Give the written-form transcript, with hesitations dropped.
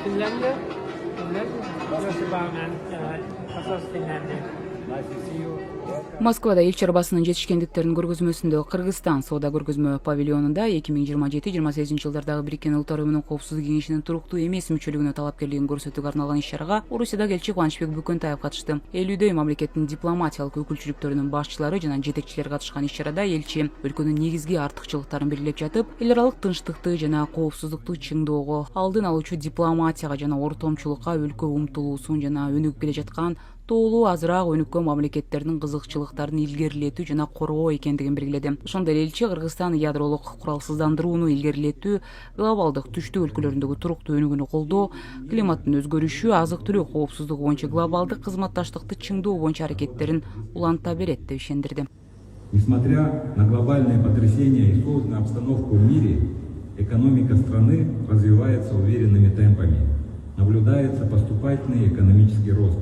Finlandia? Finlandia? Josibauman, Asas Finlandia. Nice to see you. Москвада эл чарбасынын жетишкендиктерин көргөзмөсүндө Кыргызстан соода көргөзмө павильонунда 2027-28 жылдардагы Бириккен Улуттар Уюмунун Коопсуздук кеңешинин туруктуу эмес мүчөлүгүнө талапкерлигин көрсөтүүгө арналган иш-чарага Орусияда элчи Кубанычбек Бүкөнтаев катышты. 50дөй мамлекеттин дипломатиялык өкүлчүлүктөрүнүн башчылары жана жетекчилери катышкан иш-чарада элчи өлкөнүн негизги артыкчылыктарын белгилеп жатып, эл аралык тынчтыкты жана коопсуздукту чыңдоого, алдын алуучу дипломатияга жана ортомчулукка өлкө умтулуусун жана өнүгүп келе жаткан тоолуу азыраак өнүккөн мамлекеттердин кызыкчылыктарын илгерилетүү жана коргоо экендигин белгиледи. Ошондой эле элчи Кыргызстан ядролук куралсыздандырууну илгерилетүү, глобалдык түштүү өлкөлөрүндөгү туруктуу өнүгүүнү колдоо, климаттын өзгөрүшү, азык-түлүк коопсуздугу боюнча глобалдык кызматташтыкты чыңдоо боюнча аракеттерин уланта берет деп ишендирди. Несмотря на глобальные потрясения и сложную обстановку в мире, экономика страны развивается уверенными темпами. Наблюдается поступательный экономический рост.